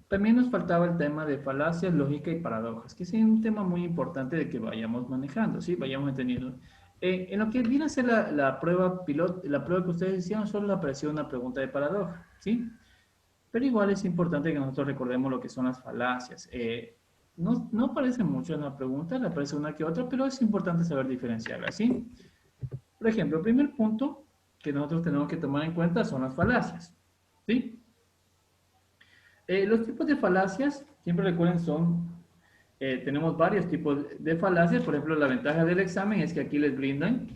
También nos faltaba el tema de falacias, lógica y paradojas, que es un tema muy importante de que vayamos manejando, ¿sí? Vayamos entendiendo. En lo que viene a ser la prueba piloto, la prueba que ustedes hicieron, solo apareció una pregunta de paradoja, ¿sí? Pero igual es importante que nosotros recordemos lo que son las falacias. No aparece mucho en la pregunta, le aparece una que otra, pero es importante saber diferenciarlas, ¿sí? Por ejemplo, el primer punto que nosotros tenemos que tomar en cuenta son las falacias, ¿sí? Los tipos de falacias, siempre recuerden, tenemos varios tipos de falacias. Por ejemplo, la ventaja del examen es que aquí les brindan,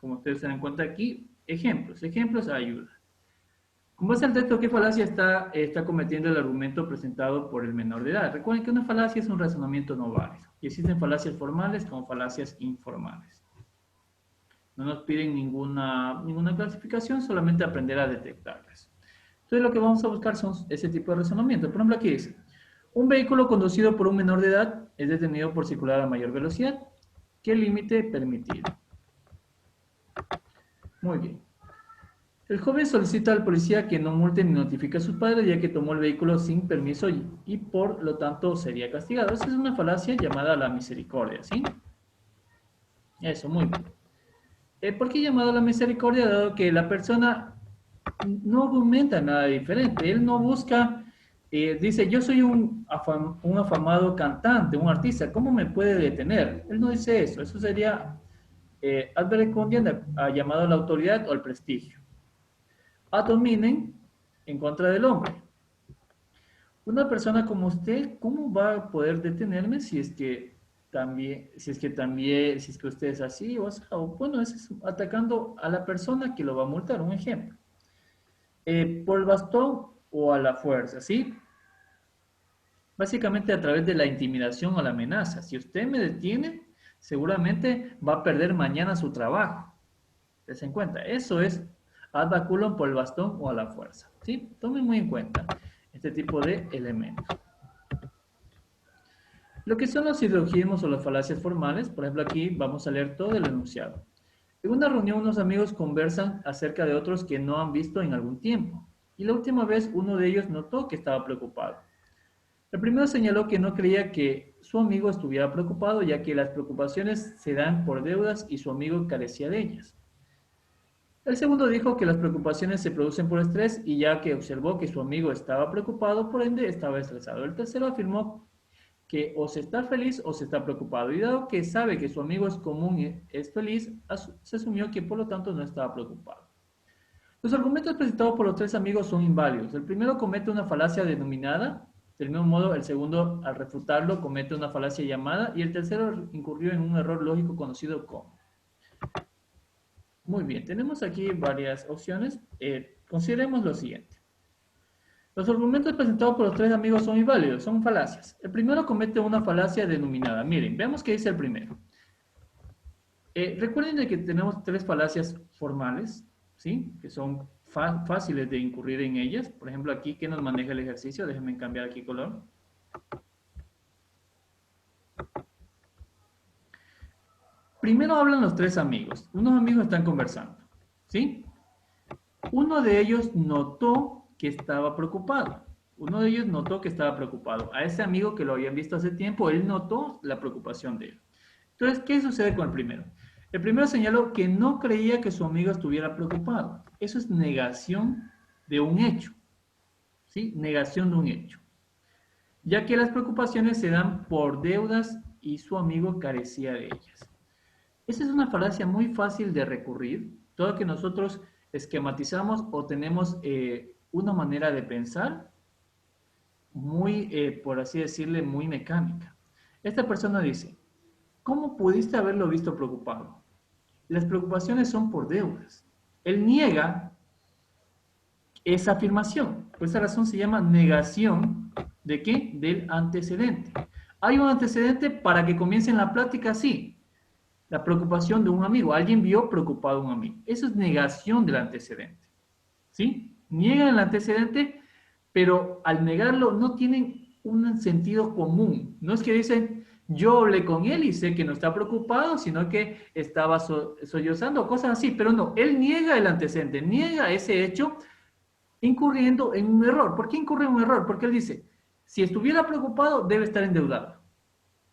como ustedes se dan cuenta aquí, ejemplos ayuda. Con base al texto, ¿qué falacia está cometiendo el argumento presentado por el menor de edad? Recuerden que una falacia es un razonamiento no válido. Y existen falacias formales como falacias informales. No nos piden ninguna clasificación, solamente aprender a detectarlas. Entonces lo que vamos a buscar son ese tipo de razonamiento. Por ejemplo, aquí dice, un vehículo conducido por un menor de edad es detenido por circular a mayor velocidad. ¿Qué límite permitido? Muy bien. El joven solicita al policía que no multe ni notifique a sus padres ya que tomó el vehículo sin permiso y por lo tanto sería castigado. Esa es una falacia llamada la misericordia, ¿sí? Eso, muy bien. ¿Por qué llamada la misericordia? Dado que la persona no argumenta nada diferente. Él no busca, dice, yo soy un afamado cantante, un artista, ¿cómo me puede detener? Él no dice eso. Eso sería ad verecundiam, llamado a la autoridad o al prestigio. Ad hominem, en contra del hombre. Una persona como usted, ¿cómo va a poder detenerme si es que si es que usted es así? O bueno, es atacando a la persona que lo va a multar, un ejemplo. Por el bastón o a la fuerza, ¿sí? Básicamente a través de la intimidación o la amenaza. Si usted me detiene, seguramente va a perder mañana su trabajo. Tense en cuenta, eso es ad baculum por el bastón o a la fuerza, ¿sí? Tomen muy en cuenta este tipo de elementos. Lo que son los silogismos o las falacias formales, por ejemplo, aquí vamos a leer todo el enunciado. En una reunión, unos amigos conversan acerca de otros que no han visto en algún tiempo. Y la última vez, uno de ellos notó que estaba preocupado. El primero señaló que no creía que su amigo estuviera preocupado, ya que las preocupaciones se dan por deudas y su amigo carecía de ellas. El segundo dijo que las preocupaciones se producen por estrés y ya que observó que su amigo estaba preocupado, por ende estaba estresado. El tercero afirmó que o se está feliz o se está preocupado. Y dado que sabe que su amigo es común y es feliz, se asumió que por lo tanto no estaba preocupado. Los argumentos presentados por los tres amigos son inválidos. El primero comete una falacia denominada, del mismo modo el segundo al refutarlo comete una falacia llamada y el tercero incurrió en un error lógico conocido como. Muy bien, tenemos aquí varias opciones. Consideremos lo siguiente. Los argumentos presentados por los tres amigos son inválidos, son falacias. El primero comete una falacia denominada. Miren, veamos qué dice el primero. Recuerden de que tenemos tres falacias formales, ¿sí? Que son fáciles de incurrir en ellas. Por ejemplo, aquí, ¿qué nos maneja el ejercicio? Déjenme cambiar aquí color. Primero hablan los tres amigos. Unos amigos están conversando, ¿sí? Uno de ellos notó que estaba preocupado. Uno de ellos notó que estaba preocupado. A ese amigo que lo habían visto hace tiempo, él notó la preocupación de él. Entonces, ¿qué sucede con el primero? El primero señaló que no creía que su amigo estuviera preocupado. Eso es negación de un hecho, ¿sí? Negación de un hecho. Ya que las preocupaciones se dan por deudas y su amigo carecía de ellas. Esa es una falacia muy fácil de recurrir, todo que nosotros esquematizamos o tenemos una manera de pensar muy, por así decirle, muy mecánica. Esta persona dice, ¿cómo pudiste haberlo visto preocupado? Las preocupaciones son por deudas. Él niega esa afirmación. Por esa razón se llama negación ¿de qué? Del antecedente. Hay un antecedente para que comiencen la plática así. La preocupación de un amigo. Alguien vio preocupado a un amigo. Eso es negación del antecedente. ¿Sí? Niegan el antecedente, pero al negarlo no tienen un sentido común. No es que dicen, yo hablé con él y sé que no está preocupado, sino que estaba sollozando, cosas así. Pero no, él niega el antecedente, niega ese hecho incurriendo en un error. ¿Por qué incurre en un error? Porque él dice, si estuviera preocupado, debe estar endeudado.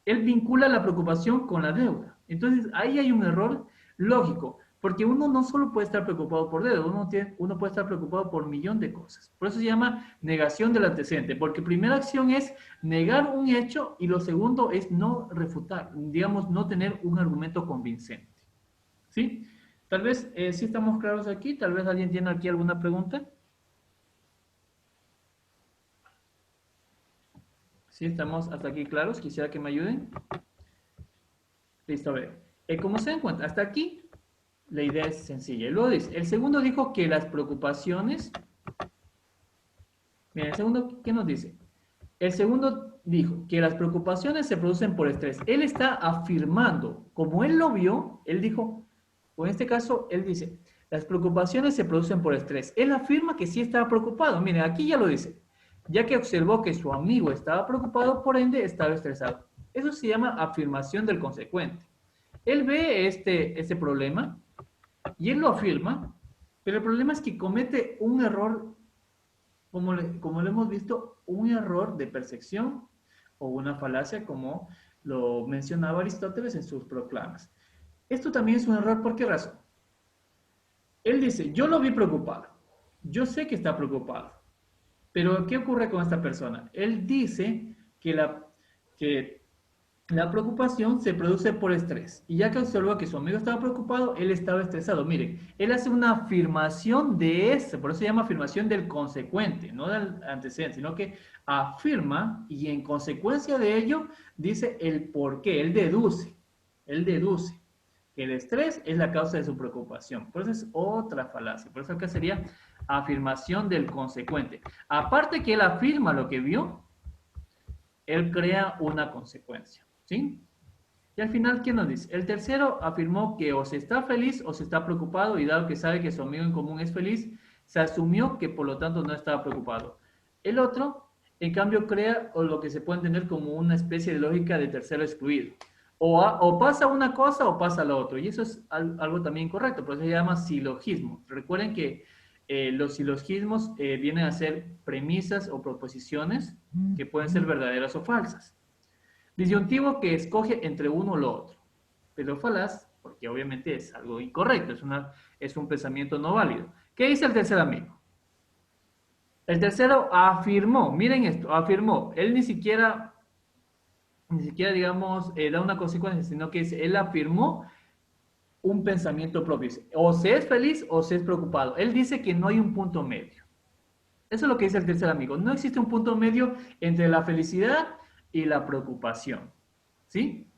Él vincula la preocupación con la deuda. Entonces, ahí hay un error lógico, porque uno no solo puede estar preocupado por deuda, uno puede estar preocupado por un millón de cosas. Por eso se llama negación del antecedente, porque primera acción es negar un hecho y lo segundo es no refutar, digamos, no tener un argumento convincente. ¿Sí? Tal vez, si estamos claros aquí, tal vez alguien tiene aquí alguna pregunta. ¿Sí estamos hasta aquí claros? Quisiera que me ayuden. Listo, a ver. Como se dan cuenta, hasta aquí la idea es sencilla. Luego dice, el segundo dijo que las preocupaciones... Mira, el segundo, ¿qué nos dice? El segundo dijo que las preocupaciones se producen por estrés. Él está afirmando, como él lo vio, él dijo, o en este caso, él dice, las preocupaciones se producen por estrés. Él afirma que sí estaba preocupado. Miren, aquí ya lo dice. Ya que observó que su amigo estaba preocupado, por ende estaba estresado. Eso se llama afirmación del consecuente. Él ve este problema y él lo afirma, pero el problema es que comete un error, como lo hemos visto, un error de percepción o una falacia, como lo mencionaba Aristóteles en sus proclamas. Esto también es un error, ¿por qué razón? Él dice, yo lo vi preocupado, yo sé que está preocupado, pero ¿qué ocurre con esta persona? Él dice que la preocupación se produce por estrés. Y ya que observó que su amigo estaba preocupado, él estaba estresado. Miren, él hace una afirmación de ese, por eso se llama afirmación del consecuente, no del antecedente, sino que afirma y en consecuencia de ello dice el por qué. Él deduce que el estrés es la causa de su preocupación. Por eso es otra falacia. Por eso acá sería afirmación del consecuente. Aparte que él afirma lo que vio, él crea una consecuencia. ¿Sí? Y al final, ¿qué nos dice? El tercero afirmó que o se está feliz o se está preocupado y dado que sabe que su amigo en común es feliz, se asumió que por lo tanto no estaba preocupado. El otro, en cambio, crea o lo que se puede entender como una especie de lógica de tercero excluido. O pasa una cosa o pasa lo otro. Y eso es algo también correcto, por eso se llama silogismo. Recuerden que los silogismos vienen a ser premisas o proposiciones que pueden ser verdaderas o falsas. Disyuntivo que escoge entre uno o lo otro, pero falaz porque obviamente es algo incorrecto, es un pensamiento no válido. ¿Qué dice el tercer amigo? El tercero afirmó, miren esto, afirmó, él ni siquiera digamos, da una consecuencia, sino que él afirmó un pensamiento propio. O se es feliz o se es preocupado. Él dice que no hay un punto medio. Eso es lo que dice el tercer amigo. No existe un punto medio entre la felicidad y la preocupación. ¿Sí?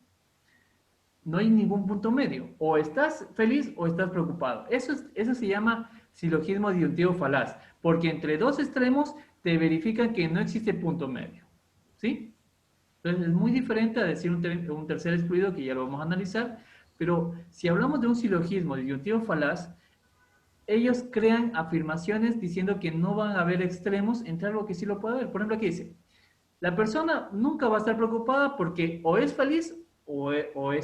No hay ningún punto medio. O estás feliz o estás preocupado. Eso se llama silogismo disyuntivo falaz, porque entre dos extremos te verifican que no existe punto medio. ¿Sí? Entonces es muy diferente a decir un tercer excluido, que ya lo vamos a analizar, pero si hablamos de un silogismo disyuntivo falaz, ellos crean afirmaciones diciendo que no van a haber extremos entre algo que sí lo puede haber. Por ejemplo, aquí dice, la persona nunca va a estar preocupada porque o es feliz o en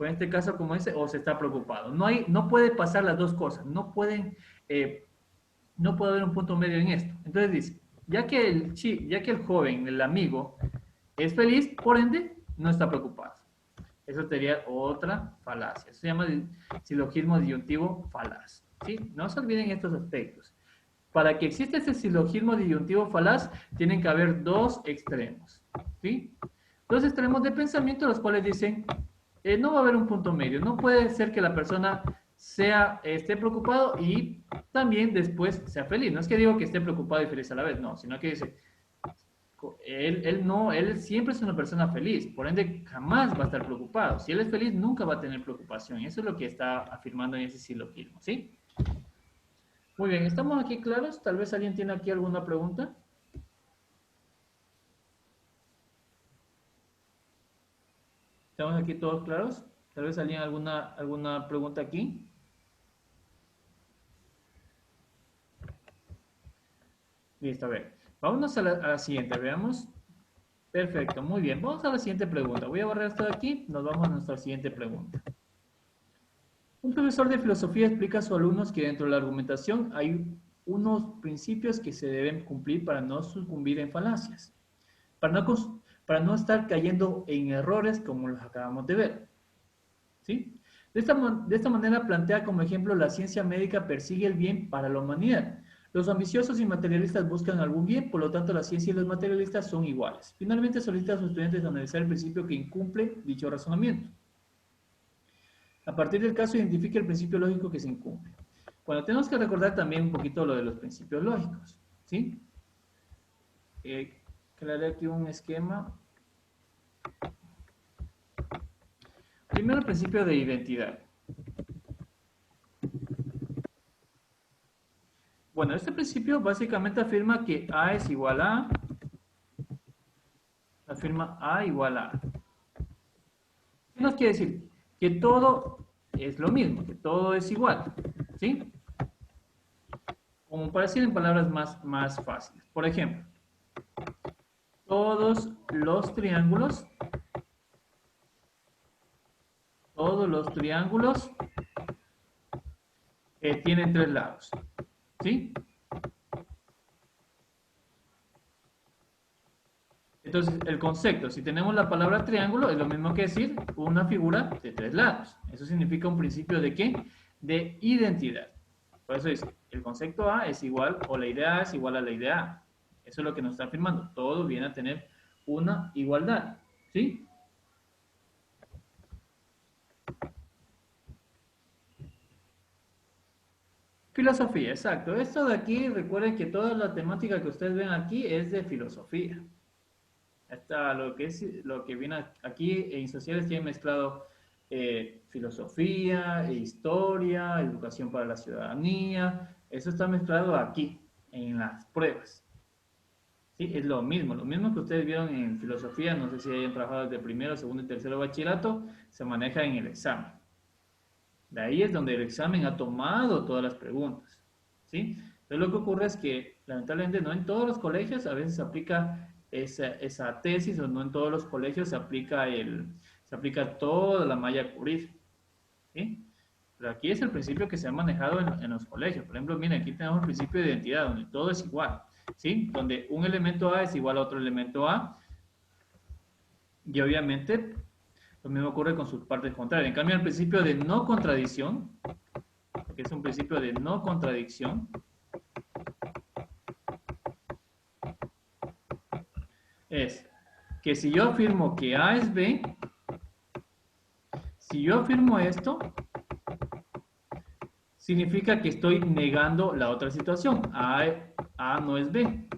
este caso como ese, o se está preocupado. No puede pasar las dos cosas, no puede haber un punto medio en esto. Entonces dice, ya que el joven, el amigo, es feliz, por ende, no está preocupado. Eso sería otra falacia. Eso se llama silogismo disyuntivo falaz. ¿Sí? No se olviden estos aspectos. Para que exista ese silogismo disyuntivo falaz, tienen que haber dos extremos. ¿Sí? Dos extremos de pensamiento, los cuales dicen, no va a haber un punto medio. No puede ser que la persona esté preocupado y también después sea feliz. No es que digo que esté preocupado y feliz a la vez, no, sino que dice, él siempre es una persona feliz, por ende jamás va a estar preocupado. Si él es feliz, nunca va a tener preocupación. Y eso es lo que está afirmando en ese silogismo, ¿sí? Muy bien, ¿estamos aquí claros? Tal vez alguien tiene aquí alguna pregunta. ¿Estamos aquí todos claros? Tal vez alguien alguna pregunta aquí. Listo, a ver. Vámonos a la siguiente, veamos. Perfecto, muy bien. Vamos a la siguiente pregunta. Voy a borrar esto de aquí. Nos vamos a nuestra siguiente pregunta. Un profesor de filosofía explica a sus alumnos que dentro de la argumentación hay unos principios que se deben cumplir para no sucumbir en falacias, para no estar cayendo en errores como los acabamos de ver. ¿Sí? De esta manera plantea como ejemplo la ciencia médica persigue el bien para la humanidad. Los ambiciosos y materialistas buscan algún bien, por lo tanto la ciencia y los materialistas son iguales. Finalmente solicita a sus estudiantes analizar el principio que incumple dicho razonamiento. A partir del caso identifique el principio lógico que se incumple. Bueno, tenemos que recordar también un poquito lo de los principios lógicos. ¿Sí? Crearé aquí un esquema. Primero el principio de identidad. Bueno, este principio básicamente afirma que A es igual a, afirma A igual a. ¿Qué nos quiere decir? Que todo es lo mismo, que todo es igual, ¿sí? Como para decir en palabras más fáciles. Por ejemplo, todos los triángulos tienen tres lados, ¿sí? Entonces, el concepto, si tenemos la palabra triángulo, es lo mismo que decir una figura de tres lados. Eso significa un principio de ¿qué? De identidad. Por eso dice, el concepto A es igual, o la idea A es igual a la idea A. Eso es lo que nos está afirmando. Todo viene a tener una igualdad, ¿sí? Filosofía, exacto. Esto de aquí, recuerden que toda la temática que ustedes ven aquí es de filosofía. Hasta lo que viene aquí en sociales tiene mezclado filosofía, historia, educación para la ciudadanía. Eso está mezclado aquí, en las pruebas. ¿Sí? Es lo mismo que ustedes vieron en filosofía, no sé si hayan trabajado desde primero, segundo y tercero bachillerato, se maneja en el examen. De ahí es donde el examen ha tomado todas las preguntas. ¿Sí? Entonces lo que ocurre es que lamentablemente no en todos los colegios a veces se aplica esa tesis, o no en todos los colegios se aplica toda la malla cubrir. ¿Sí? Pero aquí es el principio que se ha manejado en los colegios. Por ejemplo, miren, aquí tenemos el principio de identidad, donde todo es igual. ¿Sí? Donde un elemento A es igual a otro elemento A. Y obviamente lo mismo ocurre con sus partes contrarias. En cambio, el principio de no contradicción, que es un principio de no contradicción, es que si yo afirmo que A es B, si yo afirmo esto, significa que estoy negando la otra situación. A no es B.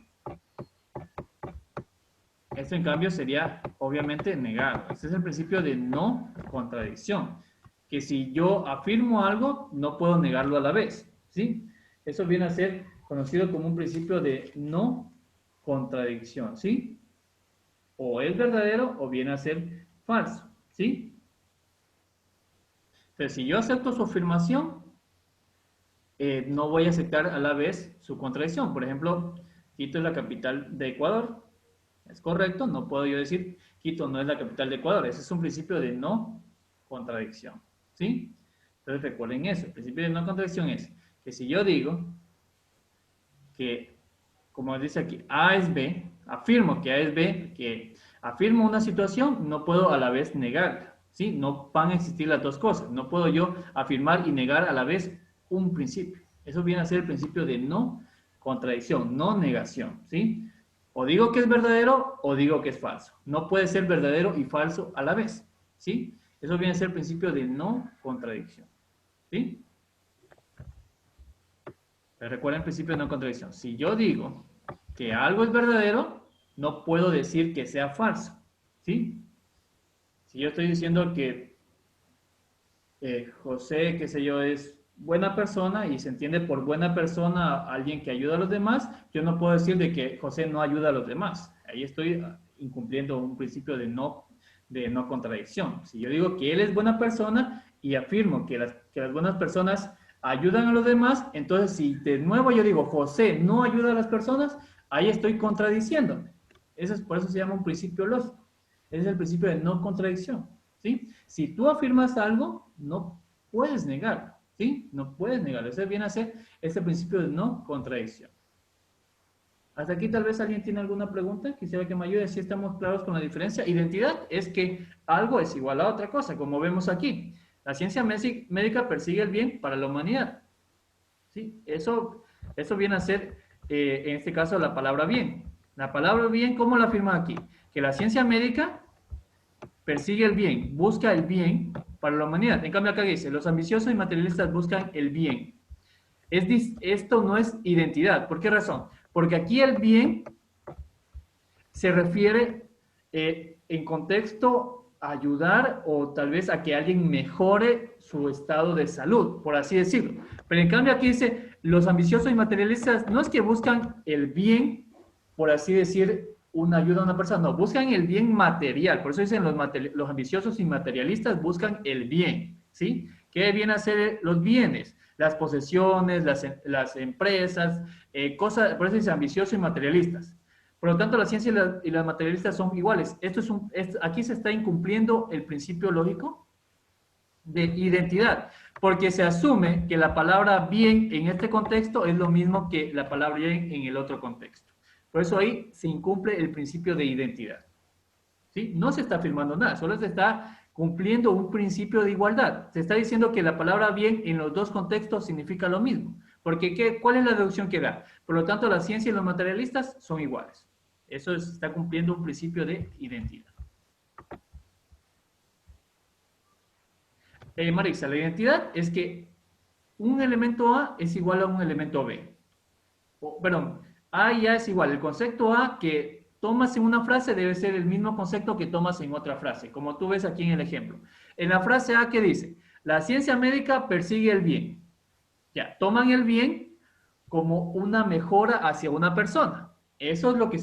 Esto en cambio sería obviamente negado. Este es el principio de no contradicción. Que si yo afirmo algo, no puedo negarlo a la vez. ¿Sí? Eso viene a ser conocido como un principio de no contradicción. ¿Sí? O es verdadero o viene a ser falso. ¿Sí? Entonces, si yo acepto su afirmación, no voy a aceptar a la vez su contradicción. Por ejemplo, Quito es la capital de Ecuador. Es correcto, no puedo yo decir Quito no es la capital de Ecuador. Ese es un principio de no contradicción. ¿Sí? Entonces recuerden eso. El principio de no contradicción es que si yo digo que, como dice aquí, A es B, afirmo que A es B, que afirmo una situación, no puedo a la vez negarla. ¿Sí? No van a existir las dos cosas. No puedo yo afirmar y negar a la vez un principio. Eso viene a ser el principio de no contradicción, no negación. ¿Sí? O digo que es verdadero o digo que es falso. No puede ser verdadero y falso a la vez. ¿Sí? Eso viene a ser el principio de no contradicción. ¿Sí? Pero recuerden el principio de no contradicción. Si yo digo que algo es verdadero, no puedo decir que sea falso. ¿Sí? Si yo estoy diciendo que José, qué sé yo, es buena persona y se entiende por buena persona a alguien que ayuda a los demás, yo no puedo decir de que José no ayuda a los demás. Ahí estoy incumpliendo un principio de no contradicción. Si yo digo que él es buena persona y afirmo que las buenas personas ayudan a los demás, entonces si de nuevo yo digo José no ayuda a las personas, ahí estoy contradiciéndome. Por eso se llama un principio lógico. Ese es el principio de no contradicción. ¿Sí? Si tú afirmas algo, no puedes negarlo. ¿Sí? No puedes negarlo. Ese viene a ser este principio de no contradicción. Hasta aquí tal vez alguien tiene alguna pregunta. Quisiera que me ayude si estamos claros con la diferencia. Identidad es que algo es igual a otra cosa, como vemos aquí. La ciencia médica persigue el bien para la humanidad. ¿Sí? Eso viene a ser, en este caso, la palabra bien. La palabra bien, ¿cómo la afirma aquí? Que la ciencia médica persigue el bien, busca el bien para la humanidad. En cambio acá dice, los ambiciosos y materialistas buscan el bien. Esto no es identidad. ¿Por qué razón? Porque aquí el bien se refiere en contexto a ayudar o tal vez a que alguien mejore su estado de salud, por así decirlo. Pero en cambio aquí dice, los ambiciosos y materialistas no es que buscan el bien, por así decir, una ayuda a una persona, no, buscan el bien material. Por eso dicen los ambiciosos y materialistas buscan el bien, ¿sí? ¿Qué vienen a ser los bienes? Las posesiones, las empresas, cosas, por eso dicen ambiciosos y materialistas. Por lo tanto, la ciencia y las materialistas son iguales. Aquí se está incumpliendo el principio lógico de identidad, porque se asume que la palabra bien en este contexto es lo mismo que la palabra bien en el otro contexto. Por eso ahí se incumple el principio de identidad. ¿Sí? No se está afirmando nada, solo se está cumpliendo un principio de igualdad. Se está diciendo que la palabra bien en los dos contextos significa lo mismo. Porque ¿cuál es la deducción que da? Por lo tanto, la ciencia y los materialistas son iguales. Eso está cumpliendo un principio de identidad. Marisa, la identidad es que un elemento A es igual a un elemento B. Perdón, A y A es igual. El concepto A que tomas en una frase debe ser el mismo concepto que tomas en otra frase, como tú ves aquí en el ejemplo. En la frase A, ¿qué dice? La ciencia médica persigue el bien. Ya, toman el bien como una mejora hacia una persona. Eso es lo que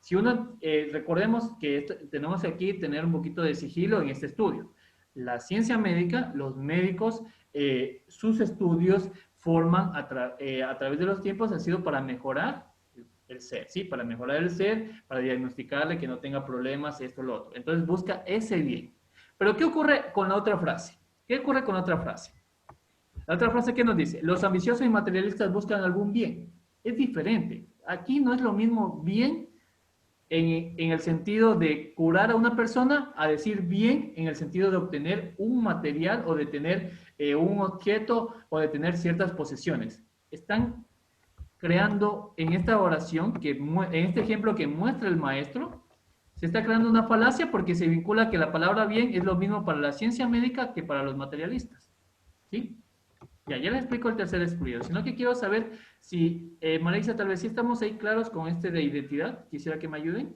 si uno, recordemos que tenemos aquí tener un poquito de sigilo en este estudio. La ciencia médica, los médicos, sus estudios forman a través de los tiempos ha sido para mejorar el ser, ¿sí? Para mejorar el ser, para diagnosticarle que no tenga problemas, esto, lo otro. Entonces busca ese bien. Pero ¿qué ocurre con la otra frase? ¿Qué ocurre con la otra frase? La otra frase que nos dice, los ambiciosos y materialistas buscan algún bien. Es diferente. Aquí no es lo mismo bien en el sentido de curar a una persona a decir bien en el sentido de obtener un material o de tener un objeto o de tener ciertas posesiones. Están creando en esta oración, en este ejemplo que muestra el maestro, se está creando una falacia porque se vincula que la palabra bien es lo mismo para la ciencia médica que para los materialistas. ¿Sí? Ya les explico el tercer excluido, sino que quiero saber si, Marisa, tal vez sí estamos ahí claros con este de identidad, quisiera que me ayuden.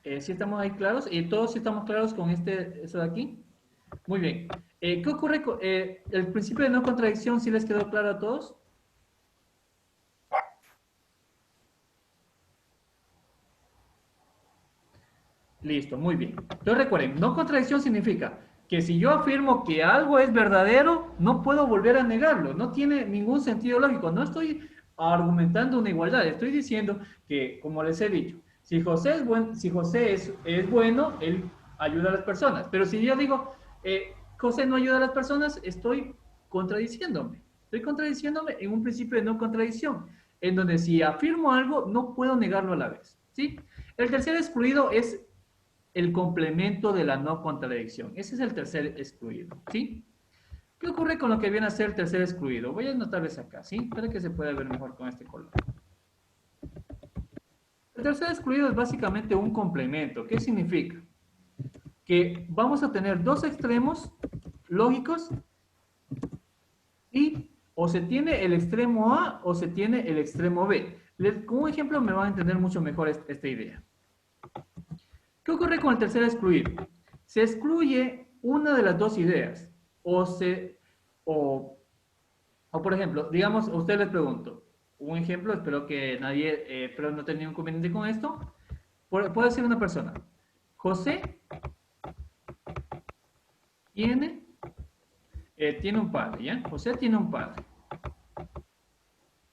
¿Sí estamos ahí claros? ¿Todos sí estamos claros con eso de aquí? Muy bien. ¿Qué ocurre con el principio de no contradicción? ¿Sí les quedó claro a todos? Listo, muy bien. Entonces recuerden, no contradicción significa que si yo afirmo que algo es verdadero, no puedo volver a negarlo. No tiene ningún sentido lógico. No estoy argumentando una igualdad. Estoy diciendo que, como les he dicho, si José es bueno, él ayuda a las personas. Pero si yo digo, José no ayuda a las personas, estoy contradiciéndome. Estoy contradiciéndome en un principio de no contradicción, en donde si afirmo algo, no puedo negarlo a la vez. ¿Sí? El tercer excluido es el complemento de la no contradicción. Ese es el tercer excluido, ¿sí? ¿Qué ocurre con lo que viene a ser el tercer excluido? Voy a anotarles acá, ¿sí? Para que se pueda ver mejor con este color. El tercer excluido es básicamente un complemento. ¿Qué significa? Que vamos a tener dos extremos lógicos y o se tiene el extremo A o se tiene el extremo B. Con un ejemplo me van a entender mucho mejor esta idea. ¿Qué ocurre con el tercer excluido? Se excluye una de las dos ideas. O por ejemplo, digamos, a usted les pregunto, un ejemplo, espero que nadie, espero no tenga ningún inconveniente con esto. Puede decir una persona, José tiene, tiene un padre, ¿ya? José tiene un padre.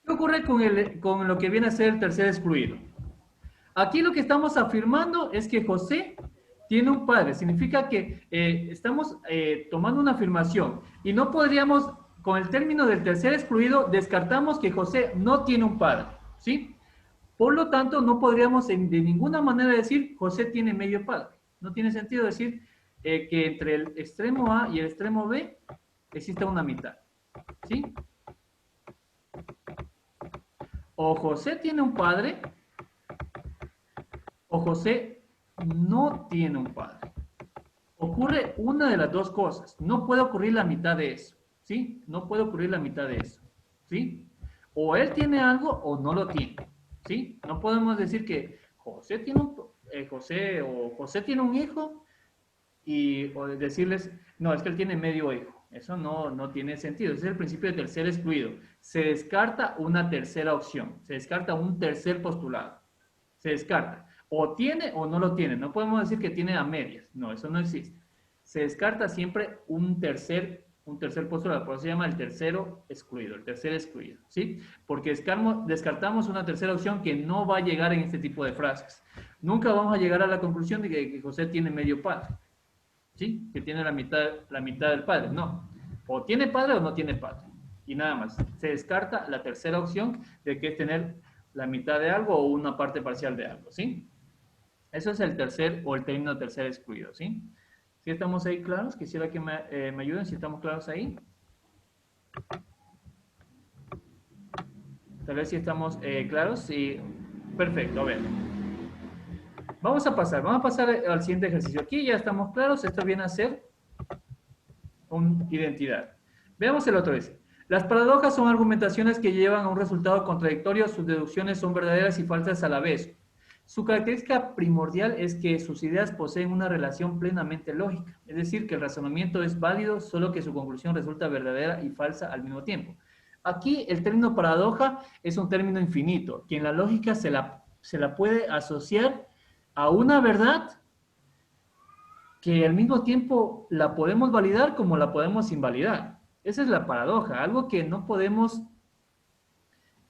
¿Qué ocurre con lo que viene a ser el tercer excluido? Aquí lo que estamos afirmando es que José tiene un padre. Significa que estamos tomando una afirmación y no podríamos, con el término del tercer excluido, descartamos que José no tiene un padre, ¿sí? Por lo tanto, no podríamos de ninguna manera decir José tiene medio padre. No tiene sentido decir que entre el extremo A y el extremo B existe una mitad, ¿sí? O José tiene un padre o José no tiene un padre. Ocurre una de las dos cosas. No puede ocurrir la mitad de eso, ¿sí? No puede ocurrir la mitad de eso, ¿sí? O él tiene algo o no lo tiene, ¿sí? No podemos decir que José tiene José tiene un hijo o decirles, no, es que él tiene medio hijo. Eso no tiene sentido. Ese es el principio del tercer excluido. Se descarta una tercera opción. Se descarta un tercer postulado. Se descarta. O tiene o no lo tiene. No podemos decir que tiene a medias. No, eso no existe. Se descarta siempre un tercer postulado. Por eso se llama el tercero excluido, el tercer excluido, ¿sí? Porque descartamos una tercera opción que no va a llegar en este tipo de frases. Nunca vamos a llegar a la conclusión de que José tiene medio padre, ¿sí? Que tiene la mitad del padre. No. O tiene padre o no tiene padre. Y nada más. Se descarta la tercera opción de que es tener la mitad de algo o una parte parcial de algo, ¿sí? Eso es el tercer o el término tercer excluido, ¿sí? ¿Sí estamos ahí claros? Quisiera que me ayuden si estamos claros ahí. Tal vez si estamos claros. Sí. Perfecto, a ver. Vamos a pasar al siguiente ejercicio. Aquí ya estamos claros, esto viene a ser una identidad. Veamos el otro dice. Las paradojas son argumentaciones que llevan a un resultado contradictorio, sus deducciones son verdaderas y falsas a la vez. Su característica primordial es que sus ideas poseen una relación plenamente lógica, es decir, que el razonamiento es válido, solo que su conclusión resulta verdadera y falsa al mismo tiempo. Aquí el término paradoja es un término infinito, que en la lógica se la puede asociar a una verdad que al mismo tiempo la podemos validar como la podemos invalidar. Esa es la paradoja, algo que no podemos,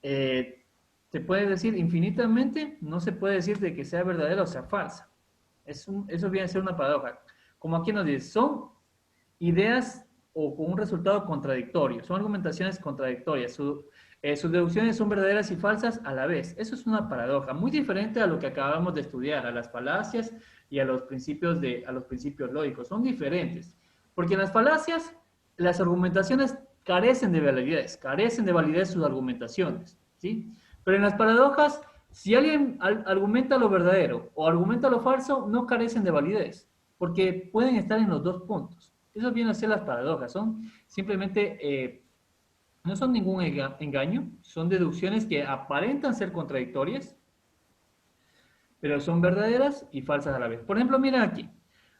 se puede decir infinitamente, no se puede decir de que sea verdadera o sea falsa. Eso viene a ser una paradoja. Como aquí nos dice, son ideas o con un resultado contradictorio, son argumentaciones contradictorias, sus deducciones son verdaderas y falsas a la vez. Eso es una paradoja, muy diferente a lo que acabamos de estudiar, a las falacias y a los principios lógicos. Son diferentes, porque en las falacias las argumentaciones carecen de validez sus argumentaciones, ¿sí? Pero en las paradojas, si alguien argumenta lo verdadero o argumenta lo falso, no carecen de validez, porque pueden estar en los dos puntos. Eso viene a ser las paradojas, son simplemente, no son ningún engaño, son deducciones que aparentan ser contradictorias, pero son verdaderas y falsas a la vez. Por ejemplo, miren aquí.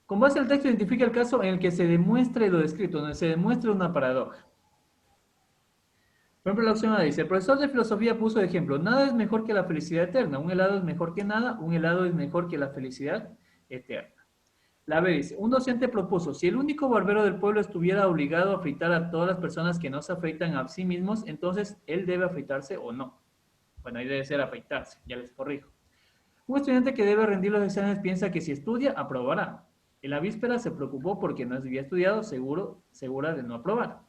Con base al texto identifica el caso en el que se demuestre lo descrito, donde se demuestre una paradoja. Por ejemplo, la opción A dice, el profesor de filosofía puso de ejemplo, nada es mejor que la felicidad eterna, un helado es mejor que nada, un helado es mejor que la felicidad eterna. La B dice, un docente propuso, si el único barbero del pueblo estuviera obligado a afeitar a todas las personas que no se afeitan a sí mismos, entonces él debe afeitarse o no. Bueno, ahí debe ser afeitarse, ya les corrijo. Un estudiante que debe rendir los exámenes piensa que si estudia, aprobará. En la víspera se preocupó porque no había estudiado, segura de no aprobar.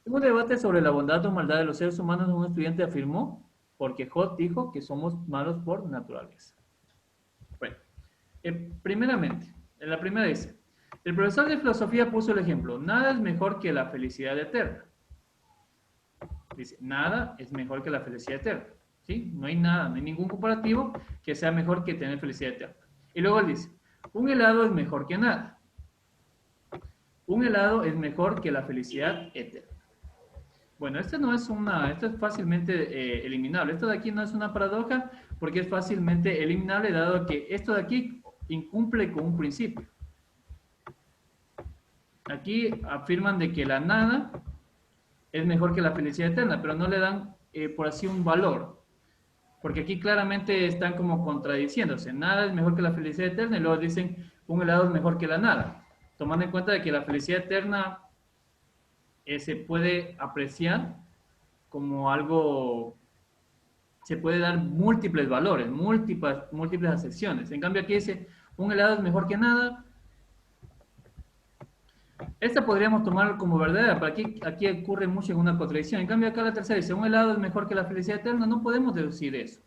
En un debate sobre la bondad o maldad de los seres humanos, un estudiante afirmó, porque Hobbes dijo que somos malos por naturaleza. Bueno, primeramente, en la primera dice, el profesor de filosofía puso el ejemplo, nada es mejor que la felicidad eterna. Dice, nada es mejor que la felicidad eterna. ¿Sí? No hay nada, no hay ningún comparativo que sea mejor que tener felicidad eterna. Y luego él dice, un helado es mejor que nada. Un helado es mejor que la felicidad eterna. Bueno, esto es fácilmente eliminable. Esto de aquí no es una paradoja porque es fácilmente eliminable dado que esto de aquí incumple con un principio. Aquí afirman de que la nada es mejor que la felicidad eterna, pero no le dan por así un valor. Porque aquí claramente están como contradiciéndose. Nada es mejor que la felicidad eterna y luego dicen un helado es mejor que la nada. Tomando en cuenta de que la felicidad eterna se puede apreciar como algo, se puede dar múltiples valores, múltiples acepciones. En cambio aquí dice Un helado es mejor que nada. Esta podríamos tomar como verdadera, pero aquí ocurre mucho en una contradicción. En cambio, acá la tercera dice, un helado es mejor que la felicidad eterna. No podemos deducir eso,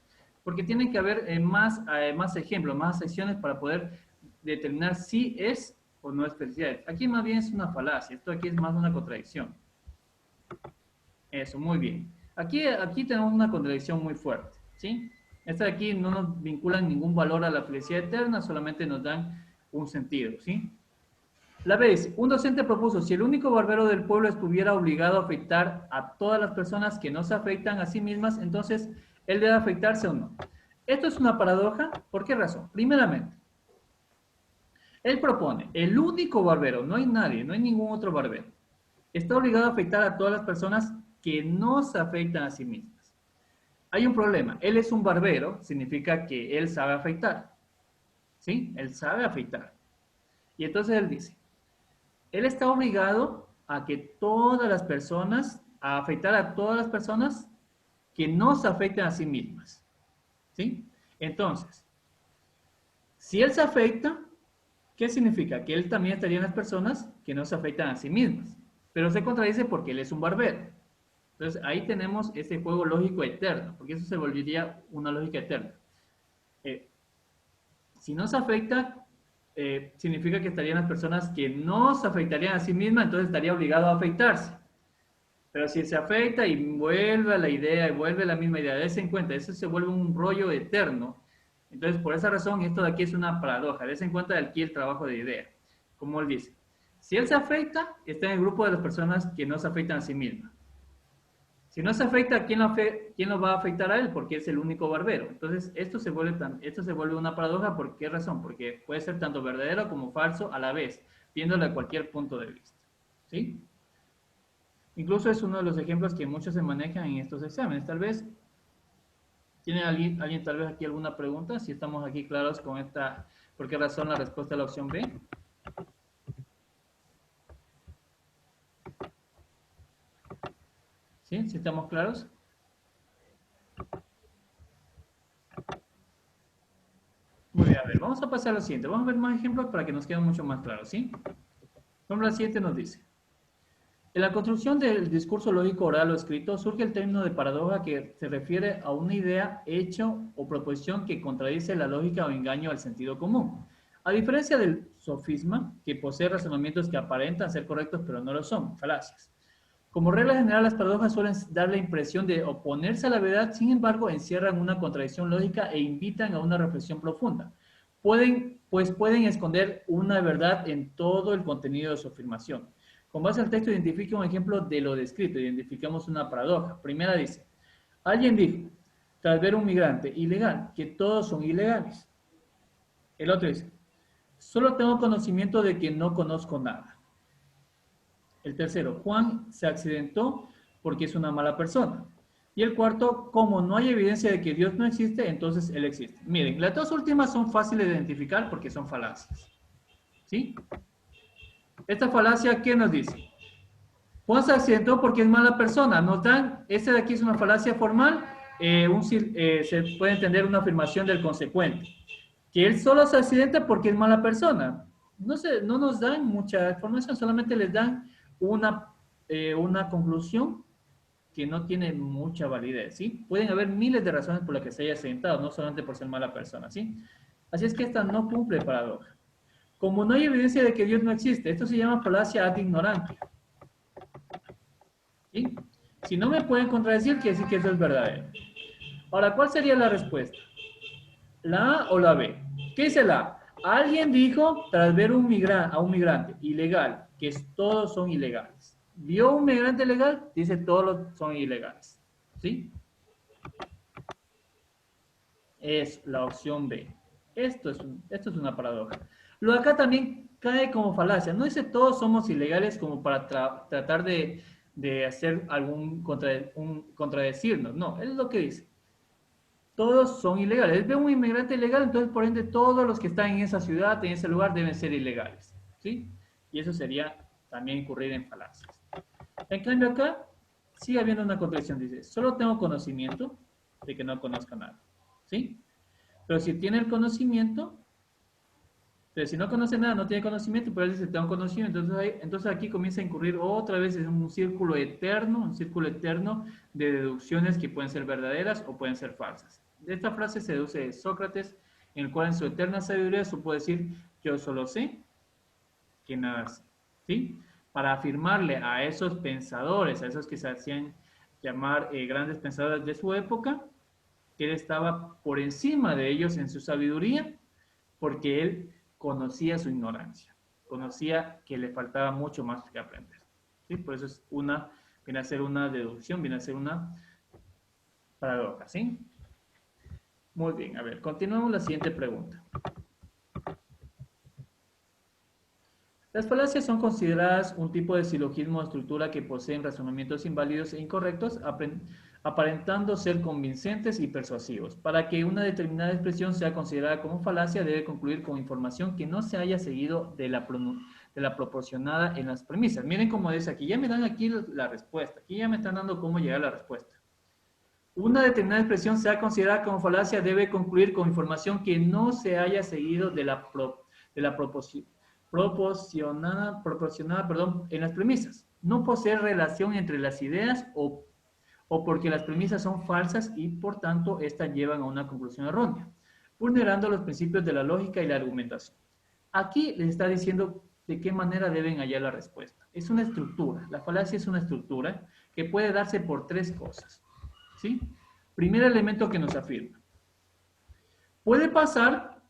porque tiene que haber más ejemplos, más secciones para poder determinar si es o no es felicidad. Aquí más bien es una falacia, esto aquí es más una contradicción. Eso, muy bien. Aquí tenemos una contradicción muy fuerte, ¿sí? Esta de aquí no nos vinculan ningún valor a la felicidad eterna, solamente nos dan un sentido, ¿sí? La B dice, un docente propuso, si el único barbero del pueblo estuviera obligado a afeitar a todas las personas que no se afeitan a sí mismas, entonces, ¿él debe afeitarse o no? Esto es una paradoja, ¿por qué razón? Primeramente, él propone, el único barbero, no hay nadie, no hay ningún otro barbero, está obligado a afeitar a todas las personas que no se afeitan a sí mismas. Hay un problema, él es un barbero, significa que él sabe afeitar, ¿sí? Él sabe afeitar. Y entonces él dice, él está obligado a que todas las personas, a afeitar a todas las personas que no se afecten a sí mismas. ¿Sí? Entonces, si él se afecta, ¿qué significa? Que él también estaría en las personas que no se afectan a sí mismas. Pero se contradice porque él es un barbero. Entonces, ahí tenemos ese juego lógico eterno, porque eso se volvería una lógica eterna. Eh, si no se afecta, significa que estarían las personas que no se afectarían a sí mismas, entonces estaría obligado a afeitarse. Pero si se afecta y vuelve a la idea, y vuelve a la misma idea, des en cuenta, eso se vuelve un rollo eterno. Entonces, por esa razón, esto de aquí es una paradoja. Des en cuenta de aquí el trabajo de idea. Como él dice, si él se afecta, está en el grupo de las personas que no se afectan a sí mismas. Si no se afecta, ¿quién lo va a afectar a él? Porque es el único barbero. Entonces, esto se vuelve una paradoja. ¿Por qué razón? Porque puede ser tanto verdadero como falso a la vez, viéndolo de cualquier punto de vista. ¿Sí? Incluso es uno de los ejemplos que muchos se manejan en estos exámenes. Tal vez, ¿tiene alguien tal vez aquí alguna pregunta? Si estamos aquí claros con esta, ¿por qué razón la respuesta a la opción B? ¿Sí? ¿Sí estamos claros? Muy bien, a ver, vamos a pasar a lo siguiente. Vamos a ver más ejemplos para que nos quede mucho más claro, ¿sí? Por ejemplo, la siguiente nos dice, en la construcción del discurso lógico oral o escrito surge el término de paradoja que se refiere a una idea, hecho o proposición que contradice la lógica o engaño al sentido común. A diferencia del sofisma, que posee razonamientos que aparentan ser correctos pero no lo son, falacias. Como regla general, las paradojas suelen dar la impresión de oponerse a la verdad, sin embargo, encierran una contradicción lógica e invitan a una reflexión profunda. Pueden esconder una verdad en todo el contenido de su afirmación. Con base al texto, identifica un ejemplo de lo descrito. Identificamos una paradoja. Primera dice, alguien dijo, tras ver un migrante ilegal, que todos son ilegales. El otro dice, solo tengo conocimiento de que no conozco nada. El tercero, Juan se accidentó porque es una mala persona. Y el cuarto, como no hay evidencia de que Dios no existe, entonces Él existe. Miren, las dos últimas son fáciles de identificar porque son falacias. ¿Sí? Esta falacia, ¿qué nos dice? Juan se accidentó porque es mala persona. Nos dan, esta de aquí es una falacia formal, se puede entender una afirmación del consecuente. Que él solo se accidenta porque es mala persona. No nos dan mucha información, solamente les dan una conclusión que no tiene mucha validez, ¿sí? Pueden haber miles de razones por las que se haya accidentado, no solamente por ser mala persona, ¿sí? Así es que esta no cumple paradoja. Como no hay evidencia de que Dios no existe, esto se llama falacia ad ignorantia. ¿Sí? Si no me pueden contradecir, quiere decir que eso es verdadero. Ahora, ¿cuál sería la respuesta? ¿La A o la B? ¿Qué dice la A? Alguien dijo, tras ver a un migrante ilegal, que todos son ilegales. ¿Vio un migrante legal? Dice todos son ilegales. ¿Sí? Es la opción B. Esto es una paradoja. Lo de acá también cae como falacia. No dice todos somos ilegales como para tratar de hacer contradecirnos. No, es lo que dice. Todos son ilegales. Él ve un inmigrante ilegal, entonces por ende todos los que están en esa ciudad, en ese lugar, deben ser ilegales. ¿Sí? Y eso sería también incurrir en falacias. En cambio acá, sigue habiendo una contradicción. Dice, solo tengo conocimiento de que no conozco nada. ¿Sí? Pero si tiene el conocimiento, Entonces, si no conoce nada, no tiene conocimiento, pero él dice, tengo conocimiento. Entonces aquí comienza a incurrir otra vez en un círculo eterno de deducciones que pueden ser verdaderas o pueden ser falsas. De esta frase se deduce de Sócrates, en el cual en su eterna sabiduría supo decir, yo solo sé que nada sé. ¿Sí? Para afirmarle a esos pensadores, a esos que se hacían llamar grandes pensadores de su época, que él estaba por encima de ellos en su sabiduría, porque él conocía su ignorancia, conocía que le faltaba mucho más que aprender. ¿Sí? Por eso viene a ser una deducción, viene a ser una paradoja. ¿Sí? Muy bien, a ver, continuamos la siguiente pregunta. Las falacias son consideradas un tipo de silogismo o estructura que poseen razonamientos inválidos e incorrectos, aparentando ser convincentes y persuasivos. Para que una determinada expresión sea considerada como falacia, debe concluir con información que no se haya seguido de la proporcionada en las premisas. Miren cómo dice aquí, ya me dan aquí la respuesta, aquí ya me están dando cómo llegar a la respuesta. Una determinada expresión sea considerada como falacia, debe concluir con información que no se haya seguido de la proporcionada en las premisas. No posee relación entre las ideas o porque las premisas son falsas y por tanto estas llevan a una conclusión errónea, vulnerando los principios de la lógica y la argumentación. Aquí les está diciendo de qué manera deben hallar la respuesta. Es una estructura, la falacia es una estructura que puede darse por tres cosas. ¿Sí? Primer elemento que nos afirma. Puede pasar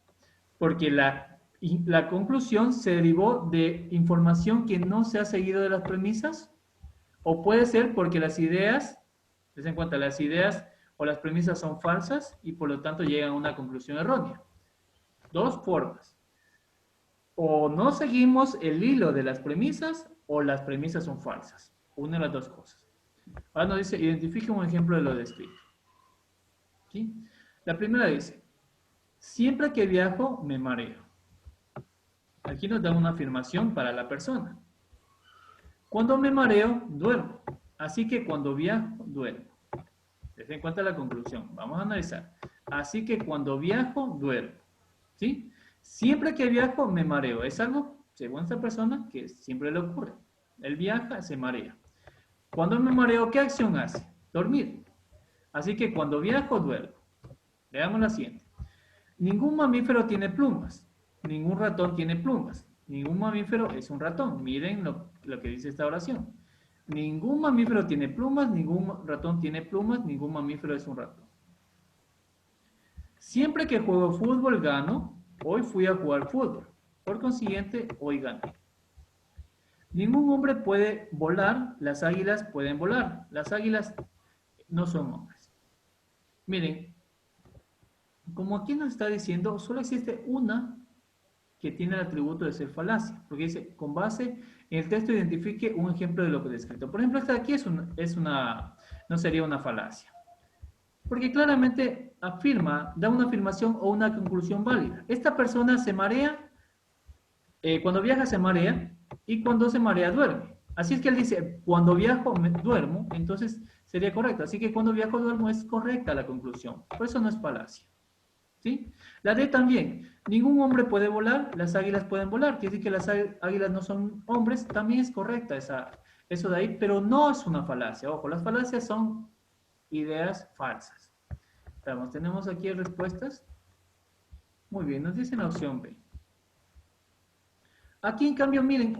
porque la conclusión se derivó de información que no se ha seguido de las premisas, o puede ser porque las ideas, ten en cuenta, las ideas o las premisas son falsas y por lo tanto llegan a una conclusión errónea. Dos formas. O no seguimos el hilo de las premisas o las premisas son falsas. Una de las dos cosas. Ahora nos dice, identifique un ejemplo de lo descrito. ¿Sí? La primera dice, siempre que viajo me mareo. Aquí nos da una afirmación para la persona. Cuando me mareo, duermo. Así que cuando viajo, duermo. Ten en cuenta la conclusión. Vamos a analizar. Así que cuando viajo, duermo. ¿Sí? Siempre que viajo, me mareo. Es algo, según esta persona, que siempre le ocurre. Él viaja, se marea. Cuando me mareo, ¿qué acción hace? Dormir. Así que cuando viajo, duermo. Veamos la siguiente. Ningún mamífero tiene plumas. Ningún ratón tiene plumas. Ningún mamífero es un ratón. Miren lo que dice esta oración. Ningún mamífero tiene plumas, ningún ratón tiene plumas, ningún mamífero es un ratón. Siempre que juego fútbol gano. Hoy fui a jugar fútbol. Por consiguiente, hoy gané. Ningún hombre puede volar. Las águilas pueden volar. Las águilas no son hombres. Miren, como aquí nos está diciendo, solo existe una que tiene el atributo de ser falacia, porque dice, con base en el texto identifique un ejemplo de lo que he descrito. Por ejemplo, esta de aquí no sería una falacia, porque claramente da una afirmación o una conclusión válida. Esta persona se marea, cuando viaja se marea, y cuando se marea duerme. Así es que él dice, cuando viajo duermo, entonces sería correcto. Así que cuando viajo duermo es correcta la conclusión. Por eso no es falacia. ¿Sí? La D también. Ningún hombre puede volar, las águilas pueden volar. Quiere decir que las águilas no son hombres. También es correcta eso de ahí, pero no es una falacia. Ojo, las falacias son ideas falsas. Veamos, tenemos aquí respuestas. Muy bien, nos dicen la opción B. Aquí, en cambio, miren,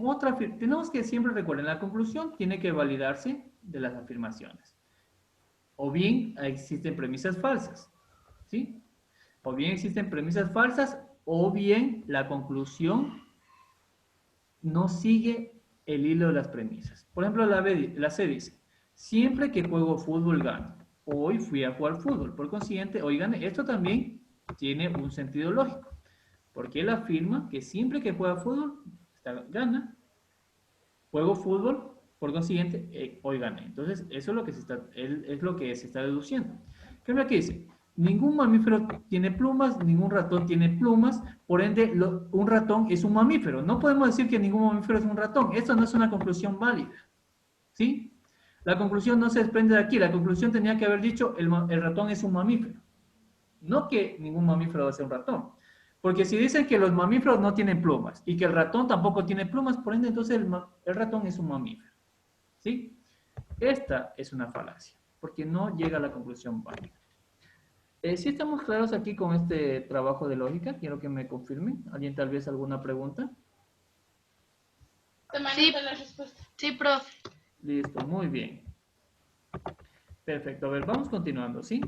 tenemos que siempre recuerden, la conclusión tiene que validarse de las afirmaciones. O bien existen premisas falsas. ¿Sí? O bien existen premisas falsas, o bien la conclusión no sigue el hilo de las premisas. Por ejemplo, la C dice, siempre que juego fútbol gano. Hoy fui a jugar fútbol, por consiguiente, hoy gané. Esto también tiene un sentido lógico, porque él afirma que siempre que juega fútbol, gana. Juego fútbol, por consiguiente, hoy gané. Entonces, eso es lo que se está deduciendo. ¿Qué es lo que dice? Ningún mamífero tiene plumas, ningún ratón tiene plumas, por ende, un ratón es un mamífero. No podemos decir que ningún mamífero es un ratón. Esto no es una conclusión válida. ¿Sí? La conclusión no se desprende de aquí. La conclusión tenía que haber dicho el ratón es un mamífero. No que ningún mamífero va a ser un ratón. Porque si dicen que los mamíferos no tienen plumas y que el ratón tampoco tiene plumas, por ende, entonces el ratón es un mamífero. ¿Sí? Esta es una falacia, porque no llega a la conclusión válida. ¿Sí estamos claros aquí con este trabajo de lógica? Quiero que me confirmen. ¿Alguien tal vez alguna pregunta? Sí, la respuesta. Sí, profe. Listo, muy bien. Perfecto, a ver, vamos continuando, ¿sí?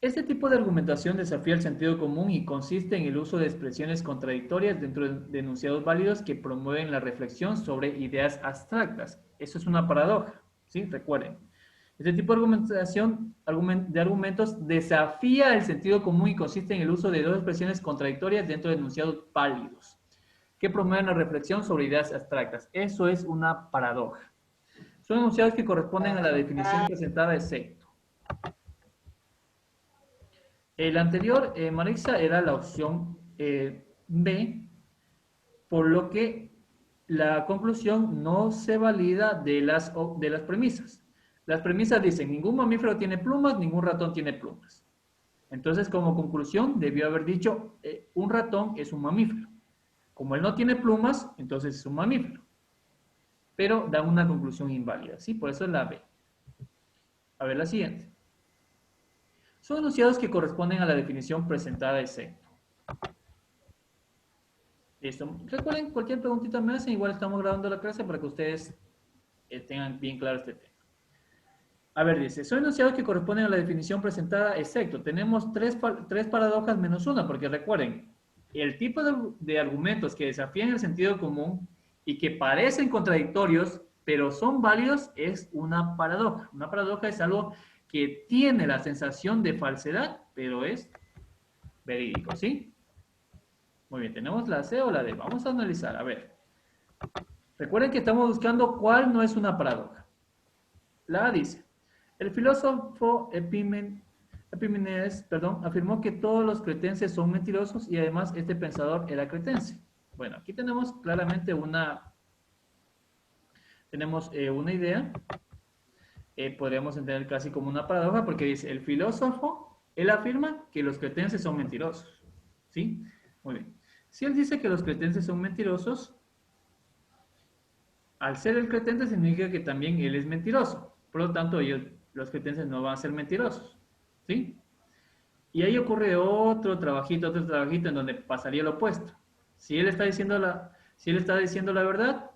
Este tipo de argumentación desafía el sentido común y consiste en el uso de expresiones contradictorias dentro de enunciados válidos que promueven la reflexión sobre ideas abstractas. Eso es una paradoja, ¿sí? Recuerden. Este tipo de argumentación de argumentos desafía el sentido común y consiste en el uso de dos expresiones contradictorias dentro de enunciados válidos que promueven la reflexión sobre ideas abstractas. Eso es una paradoja. Son enunciados que corresponden a la definición presentada de secto. El anterior, Marisa, era la opción B, por lo que la conclusión no se valida de las premisas. Las premisas dicen, ningún mamífero tiene plumas, ningún ratón tiene plumas. Entonces, como conclusión, debió haber dicho, un ratón es un mamífero. Como él no tiene plumas, entonces es un mamífero. Pero da una conclusión inválida, ¿sí? Por eso es la B. A ver la siguiente. Son enunciados que corresponden a la definición presentada de secto. Listo. Recuerden, cualquier preguntita me hacen, igual estamos grabando la clase para que ustedes tengan bien claro este tema. A ver, dice, son enunciados que corresponden a la definición presentada, excepto. Tenemos tres paradojas menos una, porque recuerden, el tipo de argumentos que desafían el sentido común y que parecen contradictorios, pero son válidos, es una paradoja. Una paradoja es algo que tiene la sensación de falsedad, pero es verídico, ¿sí? Muy bien, ¿tenemos la C o la D? Vamos a analizar, a ver. Recuerden que estamos buscando cuál no es una paradoja. La A dice, el filósofo Epímenes, afirmó que todos los cretenses son mentirosos y además este pensador era cretense. Bueno, aquí tenemos claramente una idea, podríamos entender casi como una paradoja porque dice, el filósofo, él afirma que los cretenses son mentirosos. ¿Sí? Muy bien. Si él dice que los cretenses son mentirosos, al ser el cretente significa que también él es mentiroso. Por lo tanto, los cretenses no van a ser mentirosos. ¿Sí? Y ahí ocurre otro trabajito en donde pasaría lo opuesto. Si él está diciendo la verdad,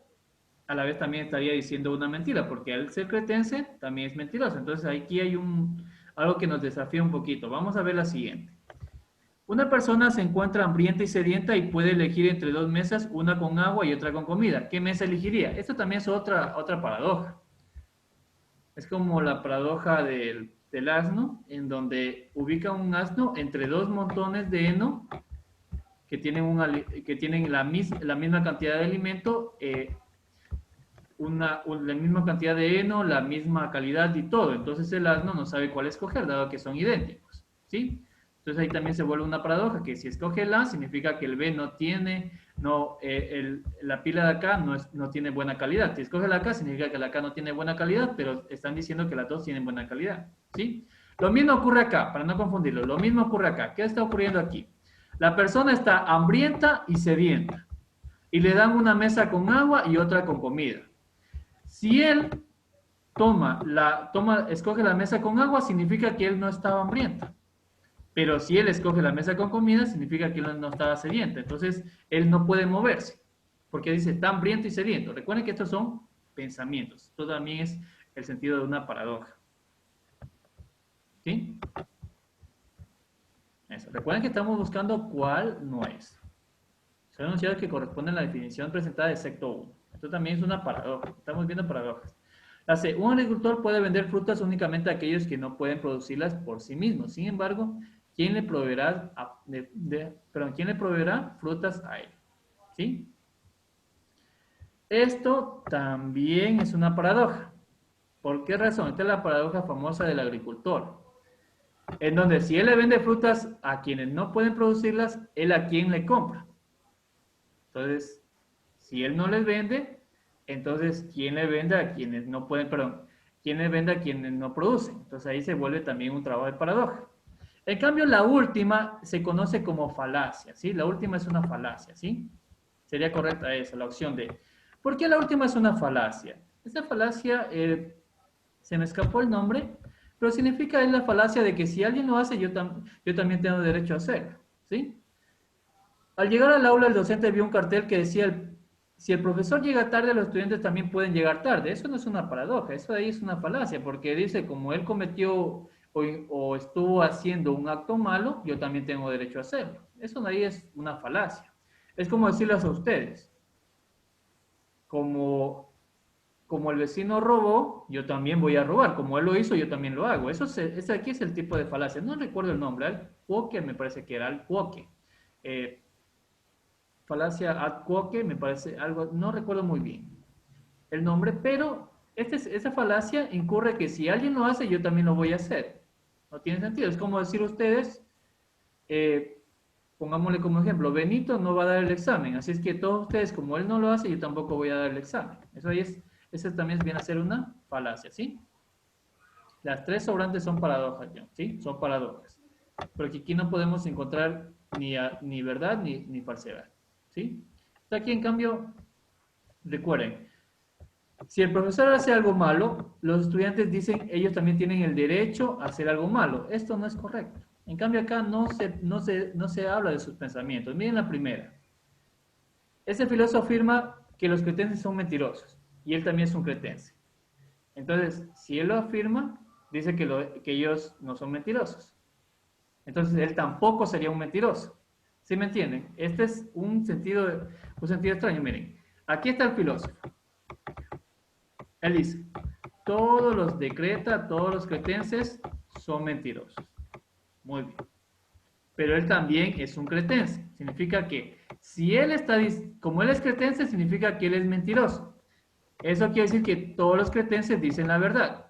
a la vez también estaría diciendo una mentira, porque al ser cretense también es mentiroso. Entonces aquí hay algo que nos desafía un poquito. Vamos a ver la siguiente. Una persona se encuentra hambrienta y sedienta y puede elegir entre dos mesas, una con agua y otra con comida. ¿Qué mesa elegiría? Esto también es otra paradoja. Es como la paradoja del asno, en donde ubica un asno entre dos montones de heno que tienen la misma cantidad de alimento, la misma cantidad de heno, la misma calidad y todo. Entonces el asno no sabe cuál escoger, dado que son idénticos. ¿Sí? Entonces ahí también se vuelve una paradoja, que si escoge el A, significa que el B no tiene, la pila de acá no tiene buena calidad. Si escoge la K, significa que la K no tiene buena calidad, pero están diciendo que las dos tienen buena calidad. ¿Sí? Lo mismo ocurre acá, para no confundirlo. Lo mismo ocurre acá. ¿Qué está ocurriendo aquí? La persona está hambrienta y sedienta. Y le dan una mesa con agua y otra con comida. Si él escoge la mesa con agua, significa que él no estaba hambriento. Pero si él escoge la mesa con comida, significa que él no estaba sediento. Entonces, él no puede moverse. Porque dice, está hambriento y sediento. Recuerden que estos son pensamientos. Esto también es el sentido de una paradoja. ¿Sí? Eso. Recuerden que estamos buscando cuál no es. Son enunciados que corresponden a la definición presentada de secto 1. Esto también es una paradoja. Estamos viendo paradojas. La C. Un agricultor puede vender frutas únicamente a aquellos que no pueden producirlas por sí mismos. Sin embargo, ¿quién le proveerá, ¿quién le proveerá frutas a él? ¿Sí? Esto también es una paradoja. ¿Por qué razón? Esta es la paradoja famosa del agricultor. En donde si él le vende frutas a quienes no pueden producirlas, él a quién le compra. Entonces, si él no les vende, entonces, ¿quién le vende a quienes no pueden, ¿quién le vende a quienes no producen? Entonces ahí se vuelve también un trabajo de paradoja. En cambio, la última se conoce como falacia, ¿sí? La última es una falacia, ¿sí? Sería correcta esa, la opción D. ¿Por qué la última es una falacia? Esta falacia, se me escapó el nombre, pero significa es la falacia de que si alguien lo hace, yo también tengo derecho a hacerlo, ¿sí? Al llegar al aula, el docente vio un cartel que decía, si el profesor llega tarde, los estudiantes también pueden llegar tarde. Eso no es una paradoja, eso de ahí es una falacia, porque dice, como él cometió o estuvo haciendo un acto malo, yo también tengo derecho a hacerlo. Eso de ahí es una falacia. Es como decirles a ustedes, como, como el vecino robó, yo también voy a robar. Como él lo hizo, yo también lo hago. Ese aquí es el tipo de falacia. No recuerdo el nombre, al quoque me parece que era al quoque. Falacia ad quoque, me parece algo, no recuerdo muy bien el nombre, pero esa falacia incurre que si alguien lo hace, yo también lo voy a hacer. No tiene sentido. Es como decir ustedes, eh, pongámosle como ejemplo, Benito no va a dar el examen, así es que todos ustedes, como él no lo hace, yo tampoco voy a dar el examen. Eso también viene a ser una falacia, ¿sí? Las tres sobrantes son paradojas, ¿sí? Son paradojas. Porque aquí no podemos encontrar ni verdad ni falsedad, ¿sí? Aquí, en cambio, recuerden, si el profesor hace algo malo, los estudiantes dicen ellos también tienen el derecho a hacer algo malo. Esto no es correcto. En cambio, acá no se habla de sus pensamientos. Miren la primera. Ese filósofo afirma que los cretenses son mentirosos y él también es un cretense. Entonces, si él lo afirma, dice que ellos no son mentirosos. Entonces, él tampoco sería un mentiroso. ¿Sí me entienden? Este es un sentido extraño. Miren, aquí está el filósofo. Él dice, todos los cretenses son mentirosos. Muy bien. Pero él también es un cretense. Significa que si él está, como él es cretense, significa que él es mentiroso. Eso quiere decir que todos los cretenses dicen la verdad.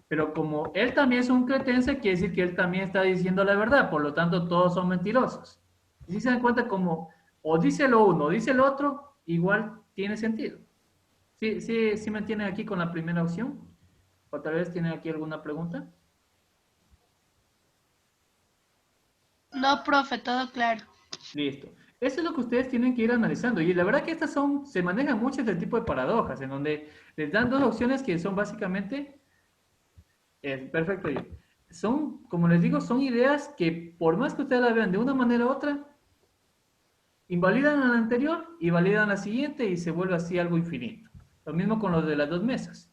Pero como él también es un cretense, quiere decir que él también está diciendo la verdad. Por lo tanto, todos son mentirosos. Y si se dan cuenta como o dice lo uno o dice lo otro, igual tiene sentido. ¿Sí me entienden aquí con la primera opción? ¿O tal vez tienen aquí alguna pregunta? No, profe, todo claro. Listo. Eso es lo que ustedes tienen que ir analizando. Y la verdad que se manejan mucho este tipo de paradojas, en donde les dan dos opciones que son básicamente, perfecto. Son, como les digo, son ideas que por más que ustedes las vean de una manera u otra, invalidan a la anterior y validan la siguiente y se vuelve así algo infinito. Lo mismo con lo de las dos mesas.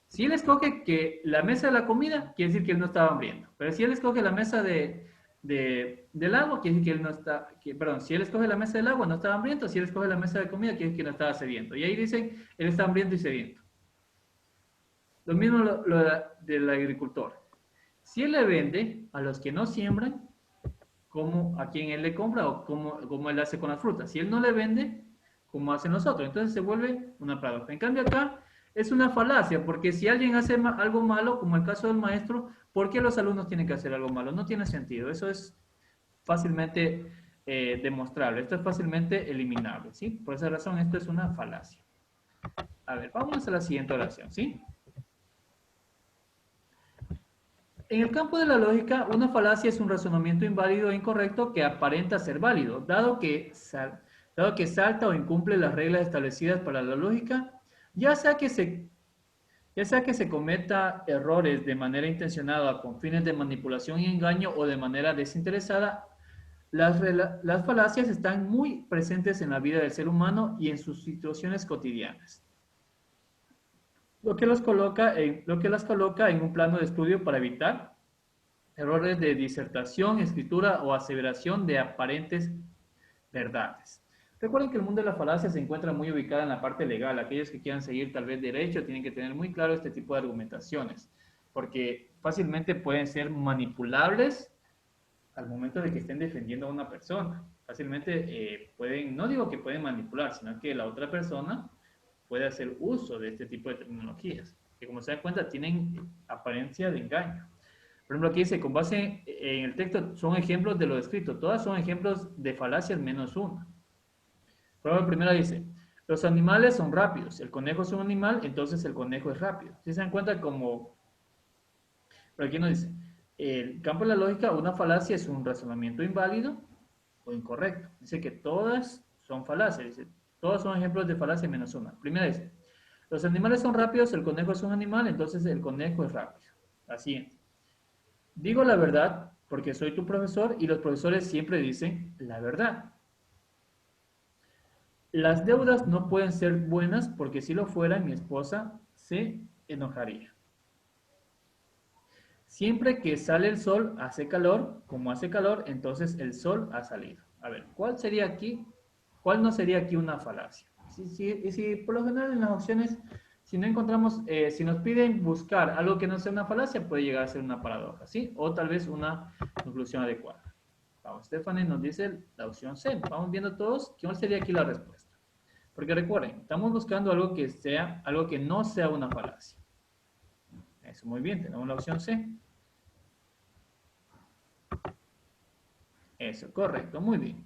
Si él escoge que la mesa de la comida, quiere decir que él no estaba hambriento. Pero si él escoge la mesa del agua, quiere decir que él no está, perdón, si él escoge la mesa del agua, no estaba hambriento. Si él escoge la mesa de comida, quiere decir que no estaba sediento. Y ahí dicen, él está hambriento y sediento. Lo mismo del agricultor. Si él le vende a los que no siembran, como a quien él le compra o como él hace con las frutas. Si él no le vende, como hacen los otros. Entonces se vuelve una paradoja. En cambio acá es una falacia, porque si alguien hace algo malo, como el caso del maestro, ¿por qué los alumnos tienen que hacer algo malo? No tiene sentido. Eso es fácilmente demostrable. Esto es fácilmente eliminable, ¿sí? Por esa razón, esto es una falacia. A ver, vamos a la siguiente oración, ¿sí? En el campo de la lógica, una falacia es un razonamiento inválido e incorrecto que aparenta ser válido, dado que salta o incumple las reglas establecidas para la lógica, ya sea que se, ya sea que se cometa errores de manera intencionada con fines de manipulación y engaño o de manera desinteresada. Las falacias están muy presentes en la vida del ser humano y en sus situaciones cotidianas, lo que las coloca en un plano de estudio para evitar errores de disertación, escritura o aseveración de aparentes verdades. Recuerden que el mundo de la falacia se encuentra muy ubicado en la parte legal. Aquellos que quieran seguir tal vez derecho tienen que tener muy claro este tipo de argumentaciones, porque fácilmente pueden ser manipulables al momento de que estén defendiendo a una persona. Fácilmente pueden, no digo que pueden manipular, sino que la otra persona puede hacer uso de este tipo de tecnologías, que como se dan cuenta tienen apariencia de engaño. Por ejemplo, aquí dice, con base en el texto, son ejemplos de lo escrito. Todas son ejemplos de falacias menos una. Por ejemplo, primero dice, los animales son rápidos. El conejo es un animal, entonces el conejo es rápido. ¿Sí se dan cuenta como, por aquí nos dice, el campo de la lógica, una falacia es un razonamiento inválido o incorrecto. Dice que todas son falacias. Dice, todas son ejemplos de falacia menos una. Primera dice, los animales son rápidos, el conejo es un animal, entonces el conejo es rápido. La siguiente. Digo la verdad porque soy tu profesor y los profesores siempre dicen la verdad. Las deudas no pueden ser buenas porque si lo fueran mi esposa se enojaría. Siempre que sale el sol hace calor, como hace calor, entonces el sol ha salido. A ver, ¿cuál sería aquí? ¿Cuál no sería aquí una falacia? Si por lo general en las opciones, si no encontramos, si nos piden buscar algo que no sea una falacia, puede llegar a ser una paradoja, ¿sí? O tal vez una conclusión adecuada. Vamos, Stephanie nos dice la opción C. Vamos viendo todos, ¿cuál sería aquí la respuesta? Porque recuerden, estamos buscando algo que sea, algo que no sea una falacia. Eso, muy bien, tenemos la opción C. Eso, correcto, muy bien.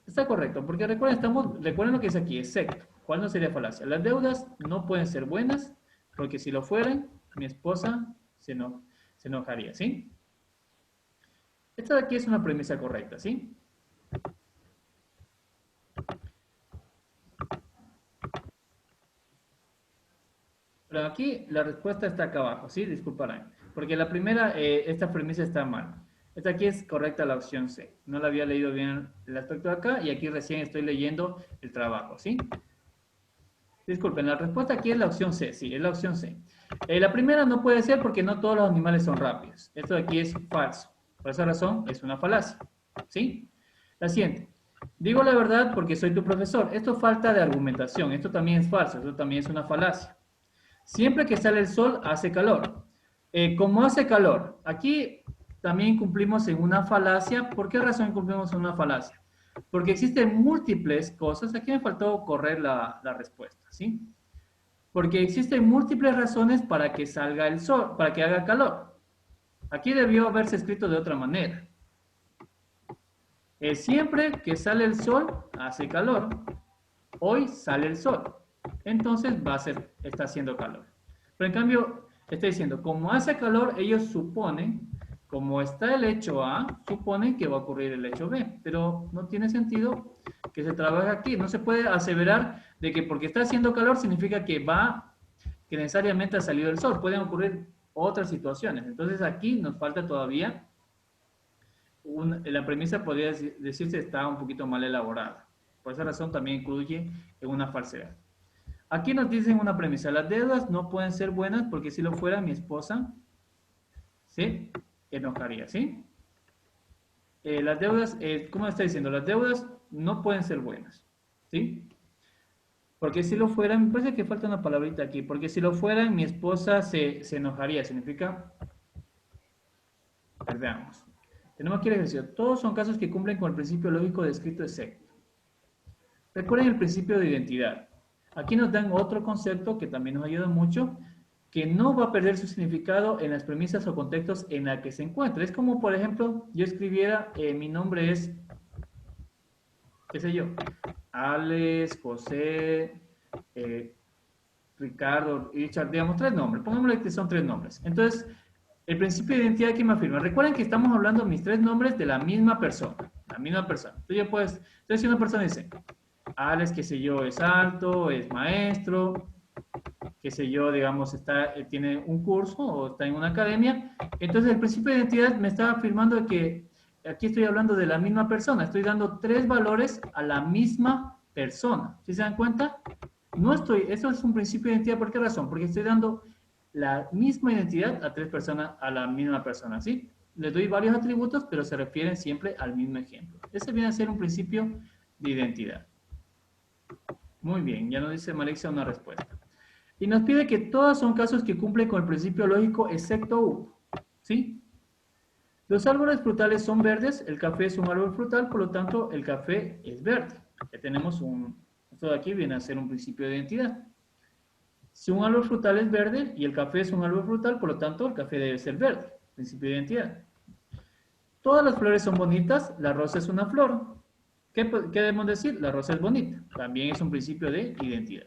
Está correcto, porque recuerden lo que es aquí, excepto. ¿Cuál no sería falacia? Las deudas no pueden ser buenas, porque si lo fueran, mi esposa se enojaría, ¿sí? Esta de aquí es una premisa correcta, ¿sí? Pero aquí la respuesta está acá abajo, ¿sí? Disculparán. Porque la primera, esta premisa está mal. Esta aquí es correcta la opción C. No la había leído bien el aspecto de acá y aquí recién estoy leyendo el trabajo, ¿sí? Disculpen, la respuesta aquí es la opción C, sí, es la opción C. La primera no puede ser porque no todos los animales son rápidos. Esto de aquí es falso. Por esa razón es una falacia, ¿sí? La siguiente. Digo la verdad porque soy tu profesor. Esto falta de argumentación. Esto también es falso. Esto también es una falacia. Siempre que sale el sol, hace calor. Como hace calor, aquí también cumplimos en una falacia. ¿Por qué razón cumplimos en una falacia? Porque existen múltiples cosas. Aquí me faltó correr la respuesta, ¿sí? Porque existen múltiples razones para que salga el sol, para que haga calor. Aquí debió haberse escrito de otra manera. Siempre que sale el sol, hace calor. Hoy sale el sol. Entonces está haciendo calor. Pero en cambio, está diciendo, como hace calor, ellos suponen, como está el hecho A, suponen que va a ocurrir el hecho B. Pero no tiene sentido que se trabaje aquí. No se puede aseverar de que porque está haciendo calor significa que necesariamente ha salido el sol. Pueden ocurrir otras situaciones. Entonces aquí nos falta todavía, la premisa podría decirse está un poquito mal elaborada. Por esa razón también incluye en una falsedad. Aquí nos dicen una premisa, las deudas no pueden ser buenas porque si lo fuera mi esposa se enojaría, ¿sí? Las deudas, ¿cómo está diciendo? Las deudas no pueden ser buenas, ¿sí? Porque si lo fueran, me parece que falta una palabrita aquí, porque si lo fueran mi esposa se enojaría, significa, veamos. Tenemos aquí el ejercicio, todos son casos que cumplen con el principio lógico descrito excepto. Recuerden el principio de identidad. Aquí nos dan otro concepto que también nos ayuda mucho, que no va a perder su significado en las premisas o contextos en la que se encuentra. Es como, por ejemplo, yo escribiera, mi nombre es, qué sé yo, Alex, José, Ricardo, Richard, digamos, tres nombres. Pongámosle que son tres nombres. Entonces, el principio de identidad que me afirma. Recuerden que estamos hablando mis tres nombres de la misma persona. La misma persona. Entonces, si una persona dice, Alex, qué sé yo, es alto, es maestro, qué sé yo, digamos, tiene un curso o está en una academia. Entonces, el principio de identidad me está afirmando que aquí estoy hablando de la misma persona. Estoy dando tres valores a la misma persona. ¿Sí se dan cuenta? Eso es un principio de identidad. ¿Por qué razón? Porque estoy dando la misma identidad a tres personas, a la misma persona, ¿sí? Les doy varios atributos, pero se refieren siempre al mismo ejemplo. Ese viene a ser un principio de identidad. Muy bien, ya nos dice Marixia una respuesta. Y nos pide que todos son casos que cumplen con el principio lógico, excepto uno, ¿sí? Los árboles frutales son verdes, el café es un árbol frutal, por lo tanto, el café es verde. Ya tenemos esto de aquí viene a ser un principio de identidad. Si un árbol frutal es verde y el café es un árbol frutal, por lo tanto, el café debe ser verde. Principio de identidad. Todas las flores son bonitas, la rosa es una flor. ¿Qué debemos decir? La rosa es bonita. También es un principio de identidad.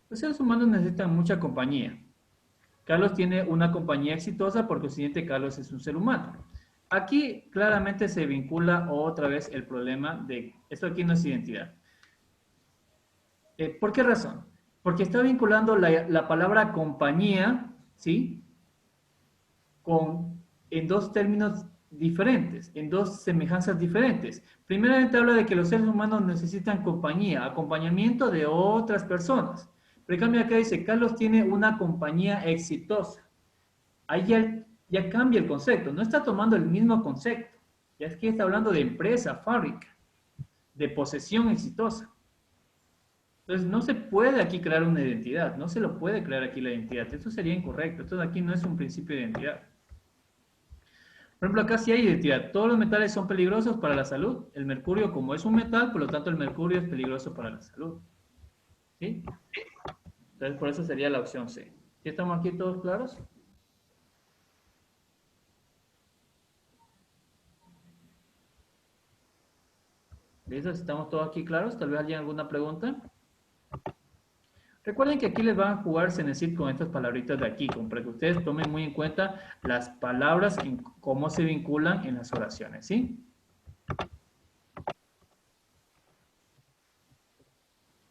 Los seres humanos necesitan mucha compañía. Carlos tiene una compañía exitosa, por consiguiente, Carlos es un ser humano. Aquí claramente se vincula otra vez el problema de, esto aquí no es identidad. ¿Por qué razón? Porque está vinculando la palabra compañía, ¿sí? En dos términos diferentes, en dos semejanzas diferentes. Primeramente habla de que los seres humanos necesitan compañía, acompañamiento de otras personas. Pero en cambio acá dice, Carlos tiene una compañía exitosa. Ahí ya cambia el concepto, no está tomando el mismo concepto. Ya es que está hablando de empresa, fábrica, de posesión exitosa. Entonces, no se puede aquí crear una identidad, no se lo puede crear aquí la identidad. Esto sería incorrecto. Esto de aquí no es un principio de identidad. Por ejemplo, acá sí hay identidad. Todos los metales son peligrosos para la salud. El mercurio, como es un metal, por lo tanto el mercurio es peligroso para la salud. ¿Sí? Entonces, por eso sería la opción C. ¿Sí estamos aquí todos claros? ¿Listo? Si estamos todos aquí claros, tal vez alguien alguna pregunta. Recuerden que aquí les van a jugar Cenecit con estas palabritas de aquí, para que ustedes tomen muy en cuenta las palabras, en cómo se vinculan en las oraciones, ¿sí?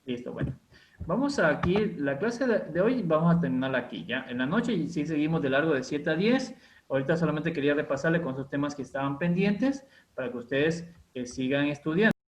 Listo, bueno. Vamos a aquí, la clase de hoy vamos a terminarla aquí, ¿ya? En la noche sí seguimos de largo de 7 a 10. Ahorita solamente quería repasarle con esos temas que estaban pendientes para que ustedes sigan estudiando.